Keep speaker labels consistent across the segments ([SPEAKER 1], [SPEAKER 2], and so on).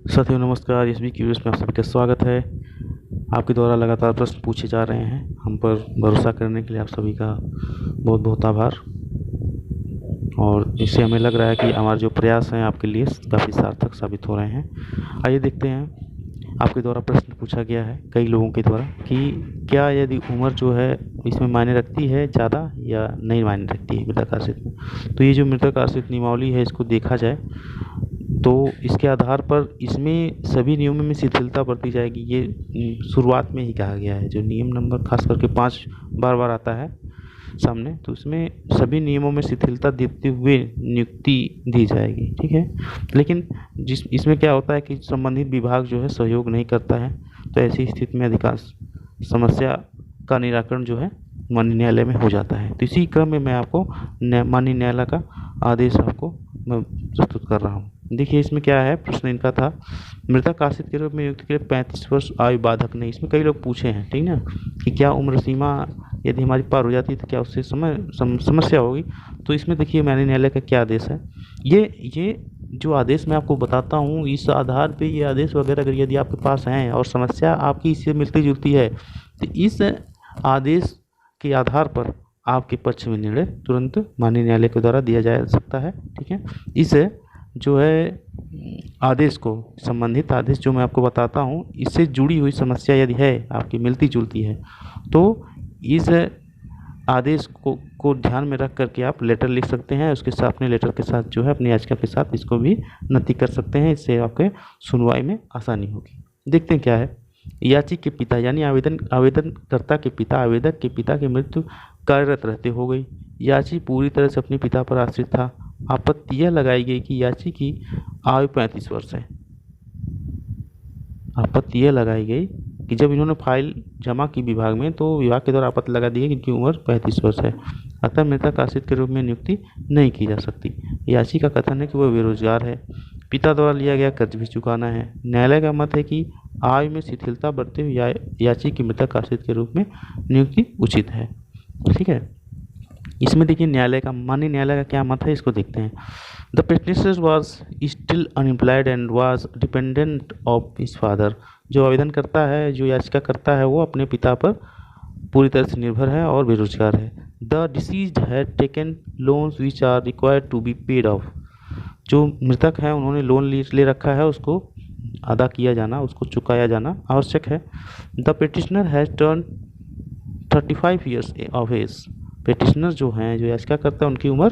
[SPEAKER 1] साथियों नमस्कार। SB curious में आप सभी का स्वागत है। आपके द्वारा लगातार प्रश्न पूछे जा रहे हैं, हम पर भरोसा करने के लिए आप सभी का बहुत बहुत आभार। और इससे हमें लग रहा है कि हमारे जो प्रयास हैं आपके लिए काफ़ी सार्थक साबित हो रहे हैं। आइए देखते हैं, आपके द्वारा प्रश्न पूछा गया है कई लोगों के द्वारा कि क्या यदि उम्र जो है इसमें मायने रखती है ज़्यादा या नहीं मायने रखती है मृतक आश्रित में। तो ये जो मृतक आश्रित नियमावली है इसको देखा जाए तो इसके आधार पर इसमें सभी नियमों में शिथिलता बरती जाएगी। ये शुरुआत में ही कहा गया है, जो नियम नंबर खास करके 5 बार बार आता है सामने, तो इसमें सभी नियमों में शिथिलता देते हुए नियुक्ति दी जाएगी। ठीक है, लेकिन इसमें क्या होता है कि संबंधित विभाग जो है सहयोग नहीं करता है, तो ऐसी स्थिति में अधिकांश समस्या का निराकरण जो है माननीय न्यायालय में हो जाता है। तो इसी क्रम में मैं आपको माननीय न्यायालय का आदेश आपको मैं प्रस्तुत कर रहा हूँ। देखिए इसमें क्या है, प्रश्न इनका था मृतक आश्रित के रूप में नियुक्ति के लिए 35 वर्ष आयु बाधक नहीं। इसमें कई लोग पूछे हैं, ठीक ना, कि क्या उम्र सीमा यदि हमारी पार हो जाती है तो क्या उससे समस्या होगी। तो इसमें देखिए माननीय न्यायालय का क्या आदेश है। ये जो आदेश मैं आपको बताता हूँ, इस आधार पे ये आदेश वगैरह अगर यदि आपके पास हैं और समस्या आपकी इससे मिलती जुलती है, तो इस आदेश के आधार पर आपके पक्ष में निर्णय तुरंत माननीय न्यायालय के द्वारा दिया जा सकता है। ठीक है, इस जो है आदेश को, संबंधित आदेश जो मैं आपको बताता हूँ, इससे जुड़ी हुई समस्या यदि है आपकी मिलती जुलती है, तो इस आदेश को ध्यान में रख करके आप लेटर लिख सकते हैं। उसके साथ अपने लेटर के साथ जो है अपनी याचिका के साथ इसको भी नति कर सकते हैं। इससे आपके सुनवाई में आसानी होगी। देखते हैं क्या है। याची के पिता यानी आवेदनकर्ता के पिता, आवेदक के पिता की मृत्यु कार्यरत रहते हो गई। याची पूरी तरह से अपने पिता पर आश्रित था। आपत्ति यह लगाई गई कि याची की आयु 35 वर्ष है। आपत्ति यह लगाई गई कि जब इन्होंने फाइल जमा की विभाग में, तो विभाग के द्वारा आपत्ति लगा दी है कि इनकी उम्र 35 वर्ष है, अतः मृतक आश्रित के रूप में नियुक्ति नहीं की जा सकती। याची का कथन है कि वह बेरोजगार है, पिता द्वारा लिया गया कर्ज भी चुकाना है। न्यायालय का मत है कि आयु में शिथिलता बरते हुए याची की मृतक आश्रित के रूप में नियुक्ति उचित है। ठीक है, इसमें देखिए माननीय न्यायालय का क्या मत है, इसको देखते हैं। The petitioner was still unemployed and was dependent of his father. जो आवेदन करता है, जो याचिका करता है, वो अपने पिता पर पूरी तरह से निर्भर है और बेरोजगार है। The deceased had taken loans which are required to be paid off. जो मृतक है उन्होंने लोन ले रखा है, उसको अदा किया जाना, उसको चुकाया जाना आवश्यक है। The petitioner has turn 35 years of age. Petitioner जो हैं, जो याचिका करता है, उनकी उम्र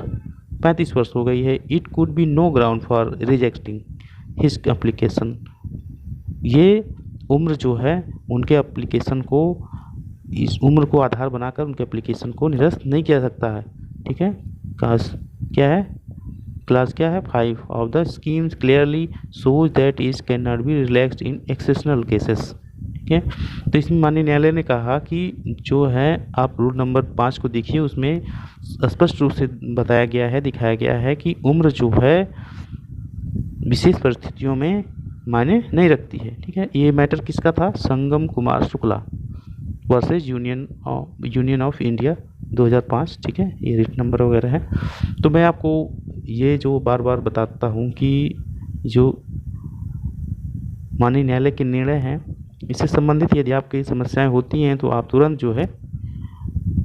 [SPEAKER 1] 35 वर्ष हो गई है। It could be no ground for rejecting his application. ये उम्र जो है उनके एप्लीकेशन को, इस उम्र को आधार बनाकर उनके एप्लीकेशन को निरस्त नहीं किया सकता है। ठीक है, क्लास क्या है 5 of the schemes clearly shows that is can not be relaxed in exceptional cases. ठीक है, तो इसमें माननीय न्यायालय ने कहा कि जो है आप रूल नंबर 5 को देखिए, उसमें स्पष्ट रूप से बताया गया है, दिखाया गया है कि उम्र जो है विशेष परिस्थितियों में मायने नहीं रखती है। ठीक है, ये मैटर किसका था, Sangam Kumar Shukla versus Union of India 2005। ठीक है, ये रिट नंबर वगैरह है। तो मैं आपको ये जो बार बार बताता हूँ कि जो माननीय न्यायालय के निर्णय हैं, इससे संबंधित यदि आपकी समस्याएं होती हैं तो आप तुरंत जो है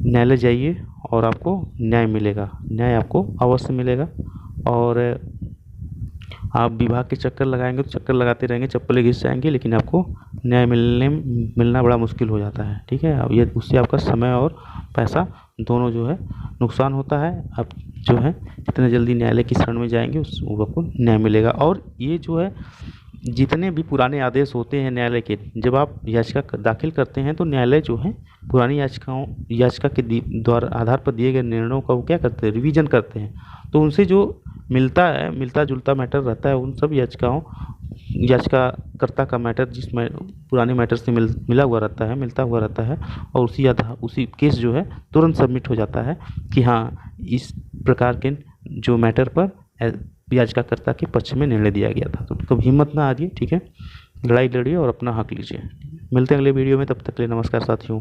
[SPEAKER 1] न्यायालय जाइए और आपको न्याय मिलेगा, न्याय आपको अवश्य मिलेगा। और आप विभाग के चक्कर लगाएंगे तो चक्कर लगाते रहेंगे, चप्पलें घिस जाएंगे, लेकिन आपको न्याय मिलना बड़ा मुश्किल हो जाता है। ठीक है, अब ये उससे आपका समय और पैसा दोनों जो है नुकसान होता है। आप जो है जितने जल्दी न्यायालय की शरण में जाएंगे उस आपको न्याय मिलेगा। और ये जो है जितने भी पुराने आदेश होते हैं न्यायालय के, जब आप याचिका दाखिल करते हैं तो न्यायालय जो है पुरानी याचिका के द्वारा आधार पर दिए गए निर्णयों का वो क्या करते हैं, रिवीजन करते हैं। तो उनसे जो मिलता जुलता मैटर रहता है, उन सब याचिकाकर्ता का मैटर जिसमें पुराने मैटर से मिला हुआ रहता है, और उसी केस जो है तुरंत सबमिट हो जाता है कि हाँ इस प्रकार के जो मैटर पर याचिकाकर्ता के पक्ष में निर्णय दिया गया था। तो कभी हिम्मत ना हारिए। ठीक है, लड़ाई लड़िए और अपना हक लीजिए। मिलते हैं अगले वीडियो में, तब तक के लिए नमस्कार साथियों।